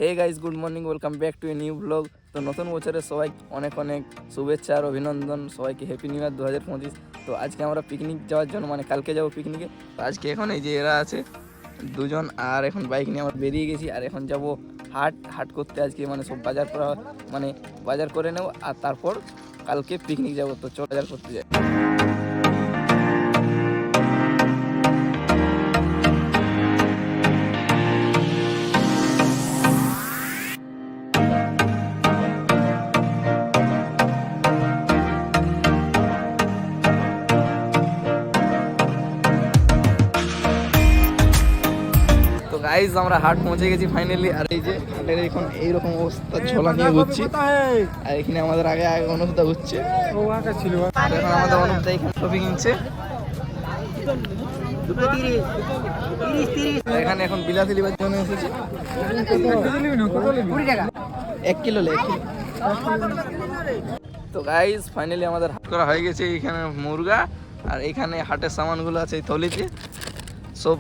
Hey guys, good morning, welcome back to a new blog. তো নতুন বছরের সবাই অনেক অনেক শুভেচ্ছা আর অভিনন্দন, সবাইকে হ্যাপি নিউ ইয়ার 2025। তো আজকে আমরা পিকনিক যাওয়ার জন্য কালকে যাবো পিকনিকে। তো আজকে এখন এই যে এরা আছে দুজন, আর এখন বাইক নিয়ে আমরা বেরিয়ে গেছি। আর এখন যাব হাট করতে আজকে, সব বাজার করা, বাজার করে নেব। আর তারপর কালকে পিকনিক যাব। তো চল বাজার করতে যাই। গাইজ আমরা হাট পৌঁছে গেছি ফাইনালি। আর এই যে হাটের এখন এইরকম অবস্থা, ঝোলা নিয়ে ঘুরছি। আর এখানে আমাদের আগে অনুভূতা ঘুরছে। এখন আমাদের অনুভূতা এখানে ছবি কিনছে। এখানে এখন বিলাতি লিবার জন্য এসেছি। 1 কিলো লে। তো গাইজ ফাইনালি আমাদের হাট করা হয়ে গেছে। এখানে মুরগা আর এখানে হাটের সামানগুলো আছে এই থলিতে সব।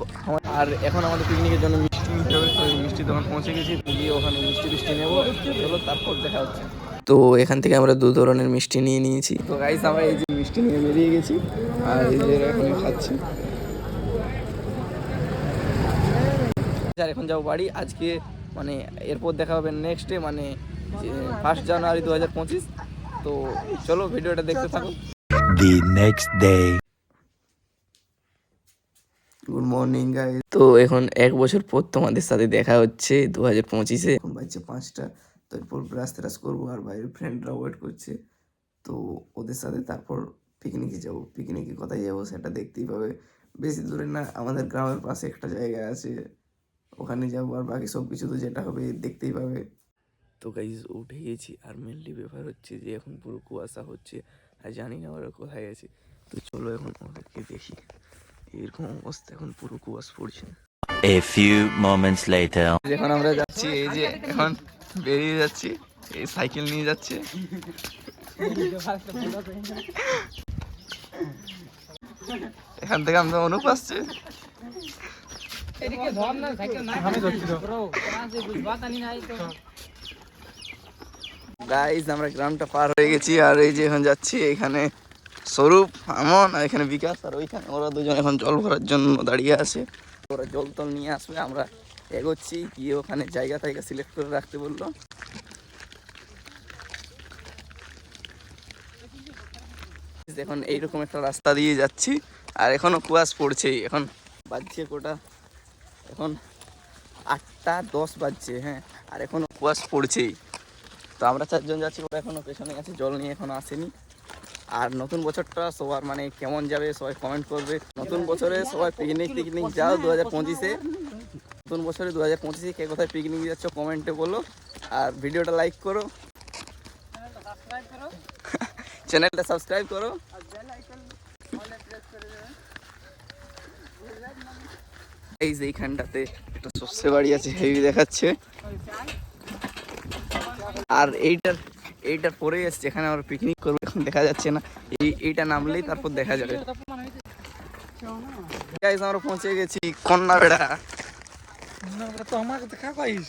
আর এখন আমাদের পিকনিকের জন্য মিষ্টি নিতে হবে। তো মিষ্টি দোকান পৌঁছে গেছি, গিয়ে ওখানে মিষ্টি নেবো। চলো তারপর দেখা হচ্ছে। তো এখান থেকে আমরা 2 ধরনের মিষ্টি নিয়ে নিয়েছি। তো গাইস আমরা এই যে মিষ্টি নিয়ে বেরিয়ে গেছি, আর এই যে এখন খাচ্ছি। আর এখন যাবো বাড়ি আজকে, এরপর দেখা হবে নেক্সট ডে, 1 জানুয়ারি 2025। তো চলো ভিডিওটা দেখতে থাকো। The next day. Good morning guys. তো এখন 1 বছর পর তোমাদের সাথে দেখা হচ্ছে 2025-এ। এখন বাজছে 5টা। তো এরপর ব্রাশ করবো, আর বাইরের ফ্রেন্ডরা ওয়েট করছে। তো ওদের সাথে তারপর পিকনিকে যাব। পিকনিকে কোথায় যাবো সেটা দেখতেই পাবে। বেশি দূরে না, আমাদের গ্রামের পাশে একটা জায়গা আছে, ওখানে যাবো। আর বাকি সব কিছু তো যেটা হবে দেখতেই পাবে। তো গাইজ উঠে গেছি, আর মেনলি ব্যাপার হচ্ছে যে এখন পুরো কুয়াশা হচ্ছে, আর জানি না ওরা কোথায় গেছে। তো চলো এখন ওদেরকে দেখি। এরকম অবস্থা, এখন পুরো কুয়াশা পড়ছে। A few moments later. এখন আমরা যাচ্ছি, এই যে এখন বেরিয়ে যাচ্ছি, এই সাইকেল নিয়ে যাচ্ছে। এখান থেকে আমাদের অনুপ আসছে। গাইজ আমরা গ্রামটা পার হয়ে গেছি, আর এই যে এখন যাচ্ছি। এখানে স্বরূপ, আমন, আর এখানে বিকাশ, আর ওইখানে ওরা দুজন এখন জল ভরার জন্য দাঁড়িয়ে আছে। ওরা জল টল নিয়ে আসবে, আমরা এগোচ্ছি। গিয়ে ওখানে জায়গা সিলেক্ট করে রাখতে বললো। এখন এইরকম একটা রাস্তা দিয়ে যাচ্ছি, আর এখনো কুয়াশা পড়ছেই। এখন বাজছে কোটা, এখন 8:10 বাজছে। হ্যাঁ, আর এখনো কুয়াশা পড়ছেই। তো আমরা 4 জন যাচ্ছি, ওরা এখনো পেছনে গেছে, জল নিয়ে এখনো আসেনি। আর নতুন বছরটা সবার কেমন যাবে সবাই কমেন্ট করবে। নতুন বছরে সবাই পিকনিক যাও 2025-এ। নতুন বছরে 2025-এ কে কোথায় পিকনিক যাচ্ছ কমেন্টে বলো। আর ভিডিওটা লাইক করো, চ্যানেলটা সাবস্ক্রাইব করো। এই যে এইখানটাতে একটা সর্ষে বাড়ি আছে, হেভি দেখাচ্ছে। আর এইটার পরে এসছে, এখানে আমরা পিকনিক করবো। এখন দেখা যাচ্ছে না, এইটা নামলেই তারপর দেখা যাবে। আমরা পৌঁছে গেছি কন্যা বেড়া। তো আমাকে দেখা পাইস।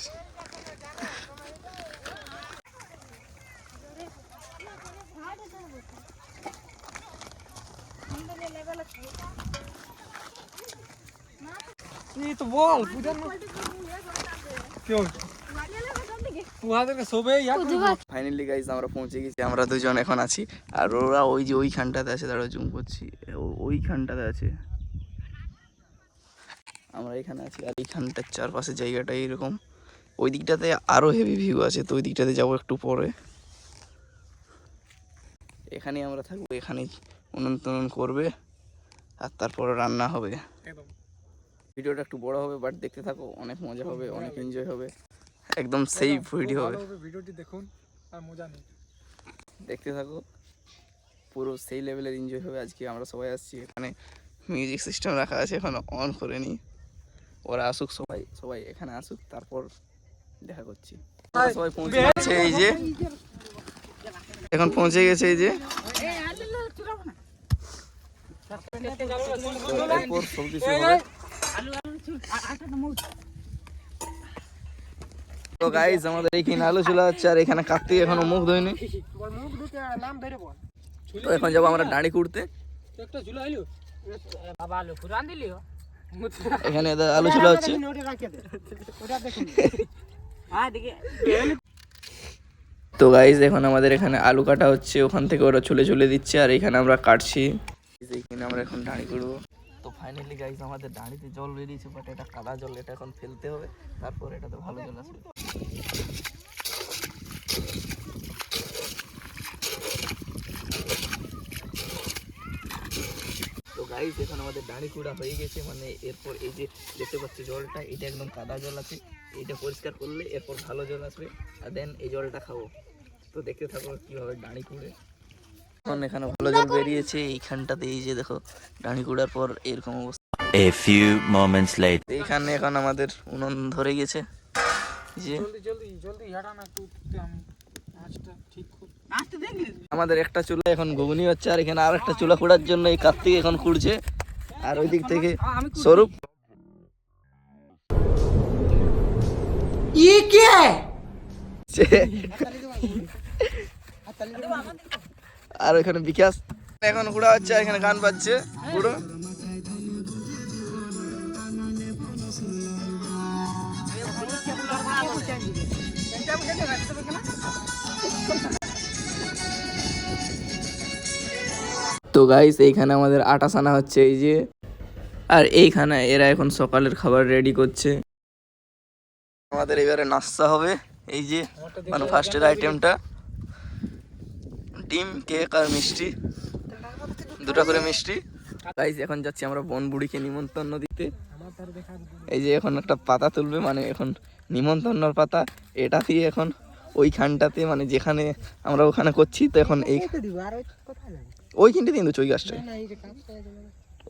তো বল ফাইনালি গাইজ আমরা পৌঁছে গেছি। আমরা দুজন এখন আছি, আর ওরা ওই যে ওইখানটাতে আছে, তারা জুম করছি, ওইখানটাতে আছে। আমরা এখানে আছি, আর এইখানটার চারপাশে জায়গাটা এইরকম। ওই দিকটাতে আরো হেভি ভিউ আছে, তো ওই দিকটাতে যাবো একটু পরে। এখানেই আমরা থাকবো, এখানেই উনুন করবে, আর তারপরে রান্না হবে। ভিডিওটা একটু বড় হবে, বাট দেখতে থাকো, অনেক মজা হবে, অনেক এনজয় হবে। একদম সেই ভিডিও হবে, ভিডিওটি দেখুন আর মজা নিন। দেখতে থাকো, পুরো সেই লেভেলের এনজয় হবে। আজকে আমরা সবাই আসছি, এখানে মিউজিক সিস্টেম রাখা আছে, এখন অন করে নি। ওরা আসুক, সবাই এখানে আসুক, তারপর দেখা করছি। সবাই পৌঁছে গেছে, এই যে এখন পৌঁছে গেছে, এই যে এরপর সব কিছু হবে। তো গাইস আমাদের এইখানে আলু চুলা হচ্ছে আর এখানে কার্তিক এখনো মুখ ধোয়নি। তো এখন যাবো আমরা দাঁড়ি কুড়তে। এখানে আলু চুলা হচ্ছে। তো গাইস এখন আমাদের এখানে আলু কাটা হচ্ছে, ওখান থেকে ওরা চুলে চুলে দিচ্ছে আর এখানে আমরা কাটছি। এইখানে আমরা এখন দাঁড়ি করবো। তো ফাইনালি গাইস আমাদের দাঁড়িতে জল বেরিয়েছে, বাট এটা কাদা জল, এটা এখন ফেলতে হবে, তারপর এটাতে ভালো জল আসবে। তো গাইস এখন আমাদের দাঁড়ি কুড়া হয়ে গেছে, মানে এরপর এই যে দেখতে পাচ্ছি জলটা, এটা একদম কাদা জল আছে, এটা পরিষ্কার করলে এরপর ভালো জল আসবে আর দেন এই জলটা খাবো। তো দেখতে থাকো কিভাবে দাঁড়ি কুড়ে। এখন এখানে ভালো জল বেরিয়েছে এইখানটাতে, এই যে দেখো দাঁড়ি কুড়ার পর এরকম অবস্থা। A few moments later. এইখানে এখন আমাদের উনুন ধরে গেছে, যে আমাদের একটা চুলা এখন ঘুগনি হচ্ছে আর এখানে আর একটা চুলা কুড়ার জন্য এই কার্তিক এখন কুড়ছে আর ওই দিক থেকে স্বরূপ। আর ওইখানে বিকাশ এখন কুড়া হচ্ছে আর এখানে গান বাজছে পুরো। তো গাইস এইখানে আমাদের আটা সানা হচ্ছে, এই যে, আর এইখানে এরা এখন সকালের খাবার রেডি করছে। আমাদের এবারে নাস্তা হবে, এই যে মানে ফার্স্টের আইটেমটা ডিম, কেক আর মিষ্টি, দুটো করে মিষ্টি। গাইস এখন যাচ্ছি আমরা বনবুড়িকে নিমন্ত্রণ দিতে। এই যে এখন একটা পাতা তুলবে, মানে এখন নিমন্ত্রণের পাতা, এটা দিয়ে এখন ওইখানটাতে মানে যেখানে আমরা ওখানে করছি, তো এখন এই ওইখানটা দিয়ে দেবো, ওই গাছটায়,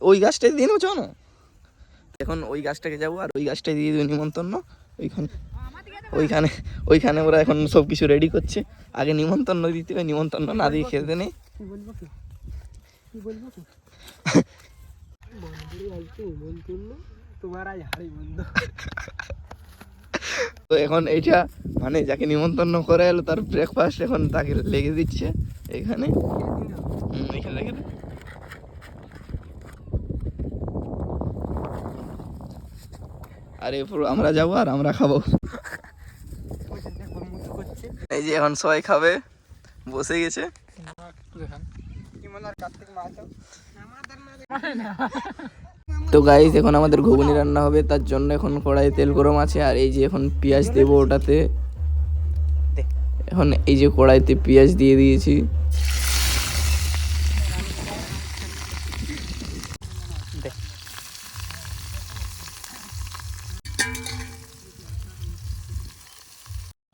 ওই গাছটায় দিয়ে দেবো না, এখন ওই গাছটাকে যাবো আর ওই গাছটায় দিয়ে দেবো নিমন্ত্রণ। ওইখানে ওইখানে ওইখানে ওরা এখন সব কিছু রেডি করছে, আগে নিমন্ত্রণ দিতে হবে, নিমন্ত্রণ না দিয়ে খেতে নেই। তো এখন এইটা মানে যাকে নিমন্ত্রণ করে এলো তার ব্রেকফাস্ট এখন তাকে লেগে দিচ্ছে এখানে। এখানে লেগে দে। আর এরপর আমরা যাবো আর আমরা খাবো। এই যে এখন সবাই খাবে, বসে গেছে। তো গাইস এখন আমাদের ঘুগনি রান্না হবে, তার জন্য এখন কড়াইয়ে তেল গরম আছে আর এই যে এখন পেঁয়াজ দেবো ওটাতে। এখন এই যে কড়াইতে পেঁয়াজ দিয়ে দিয়েছি।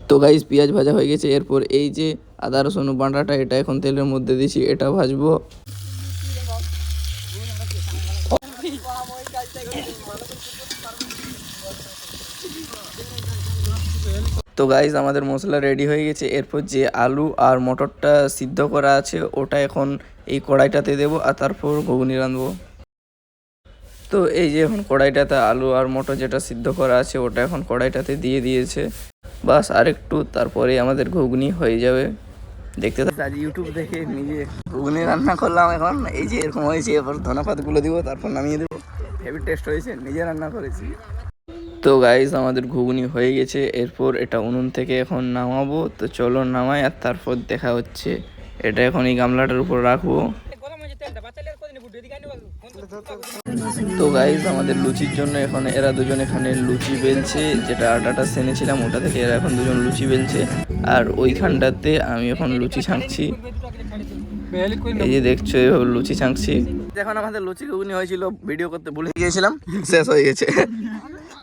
তো গাইস পেঁয়াজ ভাজা হয়ে গেছে, এরপর এই যে আদা রসুন বাটাটা এটা এখন তেলের মধ্যে দিয়েছি, এটা ভাজবো। তো গাইস আমাদের মশলা রেডি হয়ে গেছে, এরপর যে আলু আর মটরটা সিদ্ধ করা আছে ওটা এখন এই কড়াইটাতে দেবো আর তারপর ঘুগনি রাঁধবো। তো এই যে এখন কড়াইটাতে আলু আর মটর যেটা সিদ্ধ করা আছে ওটা এখন কড়াইটাতে দিয়ে দিয়েছে, বাস আরেকটু তারপরে আমাদের ঘুগনি হয়ে যাবে। দেখতে থাকি। আজ ইউটিউব দেখে নিজে ঘুগনি রান্না করলাম, এখন এই যে এরকম হয়েছে, এরপর ধনেপাতগুলো দিব, তারপর নামিয়ে দেবো। হেভি টেস্ট হয়েছে, নিজে রান্না করেছি। তো গাইস আমাদের ঘুগনি হয়ে গেছে, এরপর এটা উনুন থেকে এখন নামাবো। তো চলো নামাই আর তারপর দেখা হচ্ছে। এটা এখন এই গামলাটার উপর রাখবো। তো গাইস আমাদের লুচির জন্য এখন এরা দুজন এখানে লুচি বেলছে, যেটা আটাটা সেনেছিলাম ওটা থেকে এরা এখন দুজন লুচি বেলছে আর ওইখানটাতে আমি এখন লুচি ছাঁকছি। এই যে দেখছো এইভাবে লুচি ছাঁকছি। এখন আমাদের লুচি ঘুগনি হয়েছিল, ভিডিও করতে ভুলে গিয়েছিলাম, শেষ হয়ে গেছে।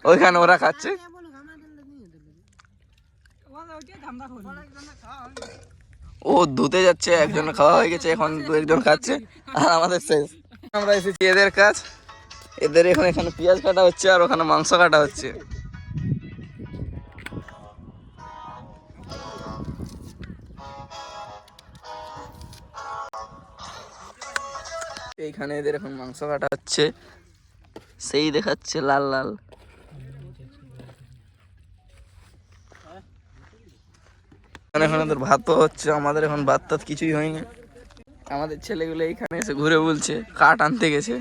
ওইখানে ওরা খাচ্ছে, ও ধুতে যাচ্ছে, একজন খাওয়া হয়ে গেছে, এখন দু একজন খাচ্ছে আর আমাদের শেষ। আমরা এসেছি এদের কাজ, এদের এখন এখানে পেঁয়াজ কাটা হচ্ছে আর ওখানে মাংস কাটা হচ্ছে। এইখানে এদের এখন মাংস কাটা হচ্ছে, সেই দেখাচ্ছে লাল লাল। এখন ওদের ভাত তো হচ্ছে, আমাদের এখন ভাত টাত কিছুই হয়নি। আমাদের ছেলেগুলো এইখানে এসে ঘুরে বলছে কাঠ আনতে গেছে।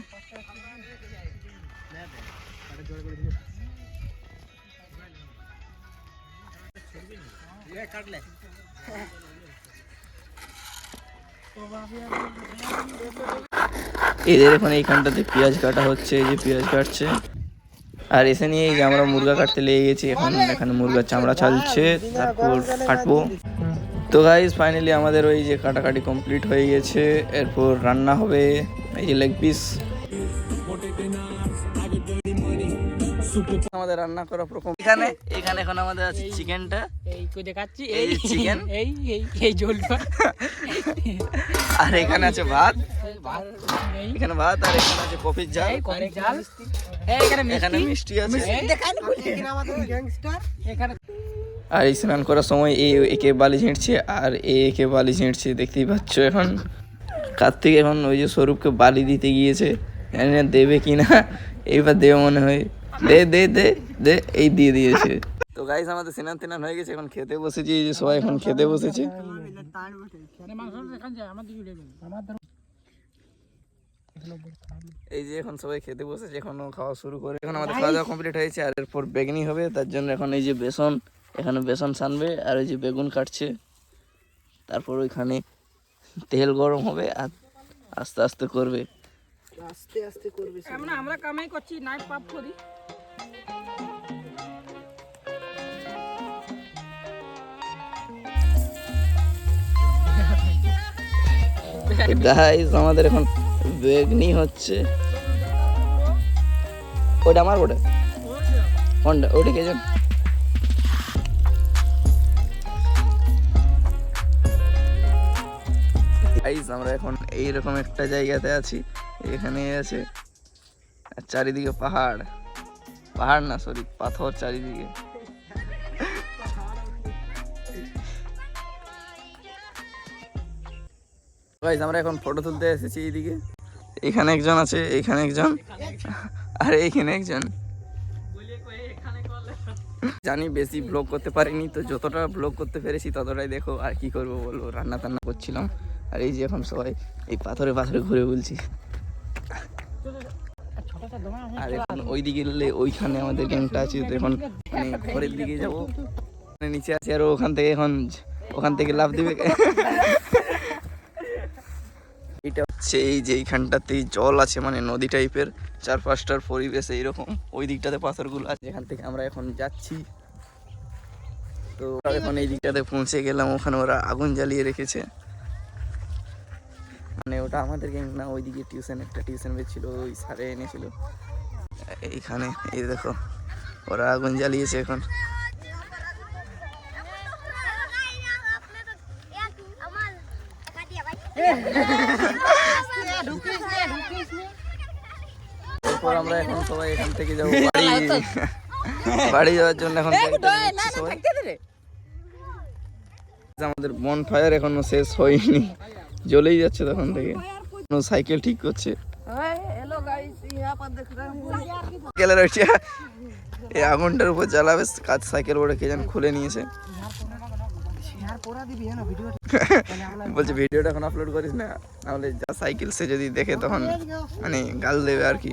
এদের এখন এইখানটাতে পেঁয়াজ কাটা হচ্ছে, এই যে পেঁয়াজ কাটছে। আর এসে নিয়ে এই যে আমরা মুরগা কাটতে লেগে গেছি, এখন এখানে মুরগার চামড়া চালছে, তারপর কাটবো। তো গাইস ফাইনালি আমাদের ওই যে কাটাকাটি কমপ্লিট হয়ে গেছে, এরপর রান্না হবে। এই যে লেগ পিস আমাদের রান্না করা প্রথম। এখানে এখন আমাদের আছে চিকেনটা, এই কই দেখাচ্ছি, এই যে চিকেন, এই ঝোলটা। আর এখানে আছে ভাত, এখানে ভাত, আর এখানে আছে কফির ঝাল, কফি ঝাল, এখানে মিষ্টি আছে। এখানে আর এই স্নান করার সময় একে বালি ঝেঁটছে আর একে বালি ঝেঁটছে, দেখতেই পাচ্ছ। এখন কার্তিক এখন ওই যে স্বরূপকে বালি দিতে গিয়েছে, জানি না দেবে কিনা, এইবার দেবে মনে হয়। দে দে দে দে, এই দিয়ে দিয়েছে। তো গাইস আমাদের স্নান টেনান হয়ে গেছে, এখন খেতে বসেছি। এই যে সবাই এখন খেতে বসেছে। এই যে এখন সবাই খেতে বসেছে, এখনো খাওয়া শুরু করে। এখন আমাদের খাওয়া দাওয়া কমপ্লিট হয়েছে, আর এরপর বেগুনি হবে। তার জন্য এখন এই যে বেসন, এখানে বেসন ছানবে, আর ওই যে বেগুন কাটছে। তারপর ওইখানে তেল গরম হবে, আর আস্তে আস্তে করবে। আমরা কামাই করছি, নাই পাপ করি। গাইস আমাদের এখন বেগনি হচ্ছে। ওটা আমার, ওটা কোনটা, ওটা কে জান। গাইস আমরা এখন এইরকম একটা জায়গাতে আছি, এখানে আছে আর চারিদিকে পাহাড়, পাহাড় না সরি পাথর চারিদিকে। গাইস আমরা এখন ফটো তুলতে এসেছি এইদিকে। এখানে একজন আছে, এখানে একজন, আর এইখানে একজন। জানি বেশি ব্লগ করতে পারিনি, তো যতটা ব্লগ করতে পেরেছি ততটাই দেখো। আর কি করবো বলো, রান্না টান্না করছিলাম। আর এই যে এখন সবাই এই পাথরে পাথরে ঘুরে বলছি। আর এখন ওইদিকে গেলে ওইখানে আমাদের গ্যাংটা আছে, তো এখন মানে ঘরের দিকে যাবো, নিচে আছে। আর ওখান থেকে লাফ দিবে। এটা হচ্ছে এই যে এইখানটাতেই জল আছে, মানে নদী টাইপের, চারপাশটার পরিবেশ এইরকম। ওই দিকটাতে পাথরগুলো আছে, এখান থেকে আমরা এখন যাচ্ছি। তো এখন এই দিকটাতে পৌঁছে গেলাম, ওখানে ওরা আগুন জ্বালিয়ে রেখেছে। মানে ওটা আমাদের গ্যাং না, ওইদিকে একটা টিউশন বের ওই সারে এনেছিল। এইখানে এই দেখো ওরা আগুন জ্বালিয়েছে এখন। এরপর আমরা এখন সবাই এখান থেকে যাবো বাড়ি যাওয়ার জন্য। এখন আমাদের বনফায়ার এখনো শেষ হয়নি, জ্বলেই যাচ্ছে তখন থেকে। সাইকেল ঠিক করছে, এই আগুনটার উপর জ্বালাবে, কাজ সাইকেল ওটা কে যেন খুলে নিয়েছে। বলছে ভিডিওটা এখন আপলোড করিস না, নাহলে যা সাইকেল সে যদি দেখে তখন মানে গাল দেবে আর কি।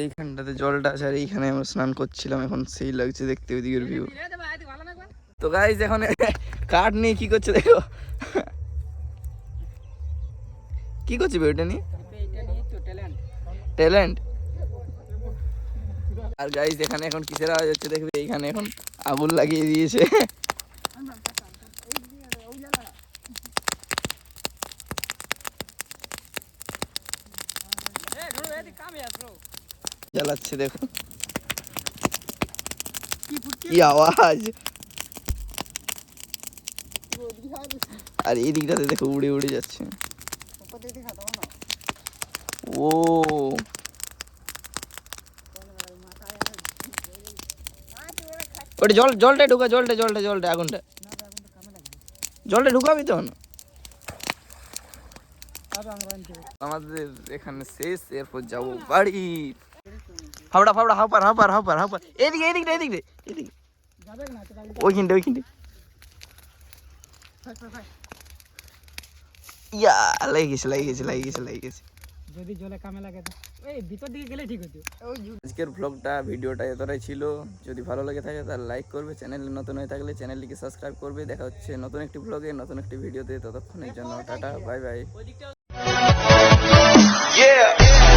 এইখানটাতে জলটা আছে, আর এইখানে আমরা স্নান করছিলাম, এখন সেই লাগছে দেখতে ওইদিকের ভিউ। তো গাইস এখন কাঠ নিয়ে কি করছে দেখো, কি করছে ওইটা নিয়ে, ট্যালেন্ট। আর গাইস এখানে এখন কিসের আওয়াজ হচ্ছে দেখবে, এইখানে এখন আগুন লাগিয়ে দিয়েছে। জ্বালাচ্ছে দেখো, কি আওয়াজ। আর এই দিকটাতে দেখো উড়ে উড়ে যাচ্ছে। ও ওটা জলটা ঢুকা, জলটা আগুনটা, জলটা ঢুকাবি তো। আমাদের এখানে শেষ, এরপর যাবো বাড়ি। ফাবড়া ফাবড়া হাপার হাপার হাপার হাপার এদিকে এদিকে এদিকে এদিকে যাবে না তো গাড়ি ওইখানটা ওইখানটা ইয়া লেগে গেছে লেগে গেছে লেগে গেছে লেগে গেছে। যদি জলে কামে লাগে তো এই ভিতর দিকে গেলে ঠিক হতো আজকের ব্লগটা ভিডিওটা এতটাই ছিল। যদি ভালো লাগে থাকে তাহলে লাইক করবে, চ্যানেলে নতুন হয়ে থাকলে চ্যানেলটিকে সাবস্ক্রাইব করবে। দেখা হচ্ছে নতুন একটি ব্লগে নতুন একটি ভিডিওতে, ততক্ষণের জন্য টাটা বাই বাই। Yeah.